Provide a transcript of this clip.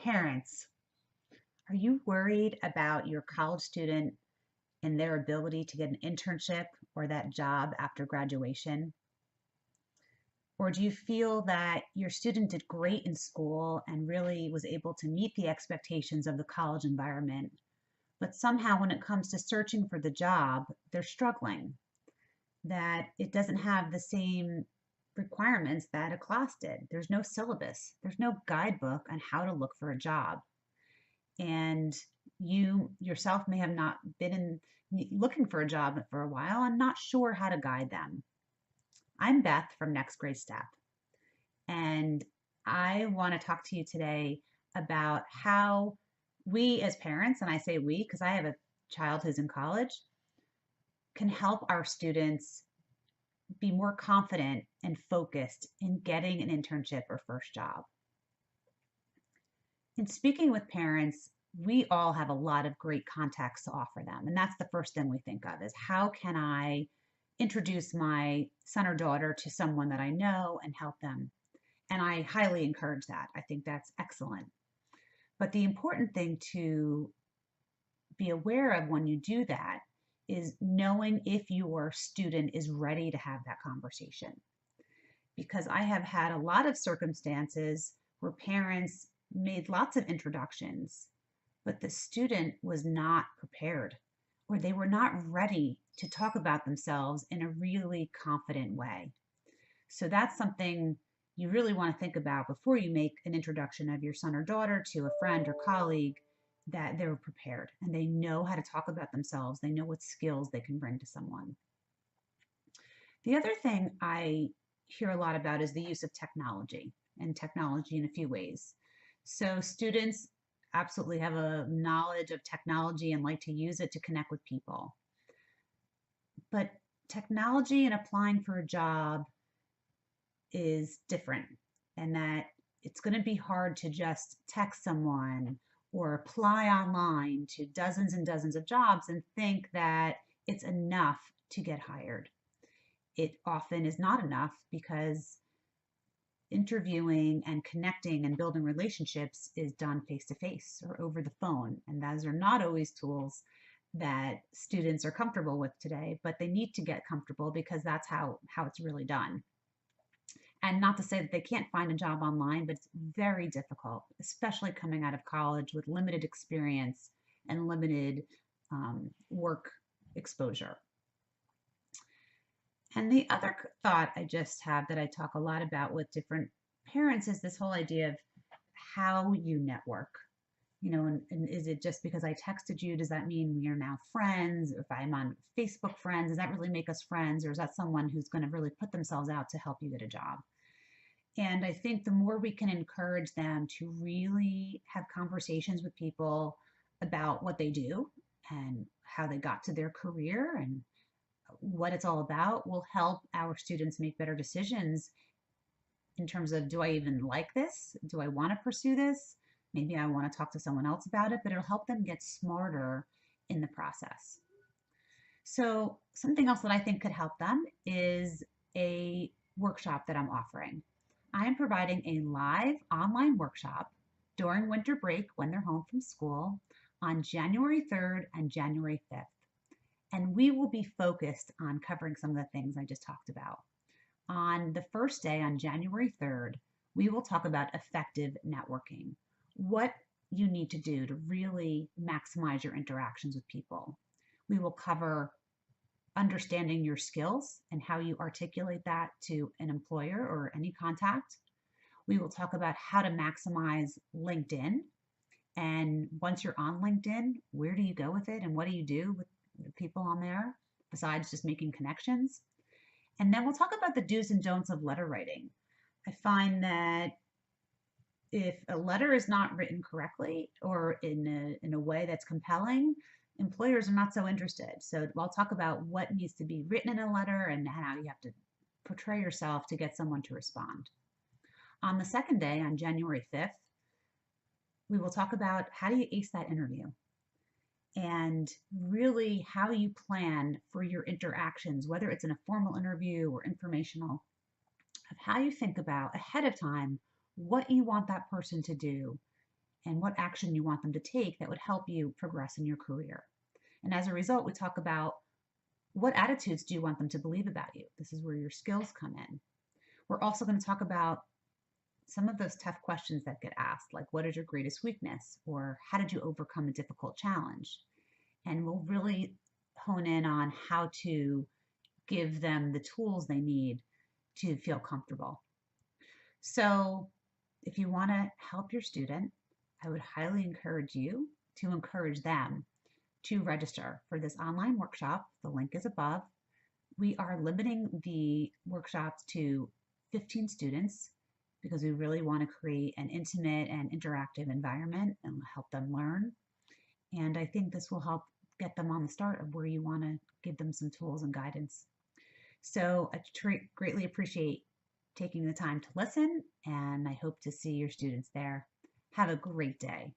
Parents, are you worried about your college student and their ability to get an internship or that job after graduation? Or do you feel that your student did great in school and really was able to meet the expectations of the college environment, but somehow when it comes to searching for the job, they're struggling, that it doesn't have the same requirements that a class did? There's no syllabus, there's no guidebook on how to look for a job. And you yourself may have not been looking for a job for a while and not sure how to guide them. I'm Beth from Next Grade Step, and I want to talk to you today about how we as parents, and I say we because I have a child who's in college, can help our students be more confident and focused in getting an internship or first job. In speaking with parents, we all have a lot of great contacts to offer them. And that's the first thing we think of is how can I introduce my son or daughter to someone that I know and help them? And I highly encourage that. I think that's excellent. But the important thing to be aware of when you do that is knowing if your student is ready to have that conversation. Because I have had a lot of circumstances where parents made lots of introductions, but the student was not prepared or they were not ready to talk about themselves in a really confident way. So that's something you really want to think about before you make an introduction of your son or daughter to a friend or colleague, that they're prepared and they know how to talk about themselves. They know what skills they can bring to someone. The other thing I hear a lot about is the use of technology, and technology in a few ways. So students absolutely have a knowledge of technology and like to use it to connect with people. But technology and applying for a job is different, and that it's going to be hard to just text someone or apply online to dozens and dozens of jobs and think that it's enough to get hired. It often is not enough because interviewing and connecting and building relationships is done face to face or over the phone. And those are not always tools that students are comfortable with today, but they need to get comfortable because that's how it's really done. And not to say that they can't find a job online, but it's very difficult, especially coming out of college with limited experience and limited work exposure. And the other thought I just have that I talk a lot about with different parents is this whole idea of how you network. And is it just because I texted you, does that mean we are now friends? If I'm on Facebook friends, does that really make us friends? Or is that someone who's going to really put themselves out to help you get a job? And I think the more we can encourage them to really have conversations with people about what they do and how they got to their career and what it's all about, will help our students make better decisions in terms of, do I even like this? Do I want to pursue this? Maybe I want to talk to someone else about it, but it'll help them get smarter in the process. So something else that I think could help them is a workshop that I'm offering. I am providing a live online workshop during winter break when they're home from school on January 3rd and January 5th. And we will be focused on covering some of the things I just talked about. On the first day, on January 3rd, we will talk about effective networking, what you need to do to really maximize your interactions with people. We will cover understanding your skills and how you articulate that to an employer or any contact. We will talk about how to maximize LinkedIn. And once you're on LinkedIn, where do you go with it and what do you do with the people on there besides just making connections? And then we'll talk about the do's and don'ts of letter writing. I find that if a letter is not written correctly or in a way that's compelling, employers are not so interested. So I'll talk about what needs to be written in a letter and how you have to portray yourself to get someone to respond. On the second day, on January 5th, we will talk about how do you ace that interview and really how you plan for your interactions, whether it's in a formal interview or informational, of how you think about ahead of time what you want that person to do and what action you want them to take that would help you progress in your career. And as a result, we talk about what attitudes do you want them to believe about you? This is where your skills come in. We're also going to talk about some of those tough questions that get asked, like what is your greatest weakness? Or how did you overcome a difficult challenge? And we'll really hone in on how to give them the tools they need to feel comfortable. So, if you want to help your student, I would highly encourage you to encourage them to register for this online workshop. The link is above. We are limiting the workshops to 15 students because we really want to create an intimate and interactive environment and help them learn. And I think this will help get them on the start of where you want to give them some tools and guidance. So I greatly appreciate taking the time to listen, and I hope to see your students there. Have a great day.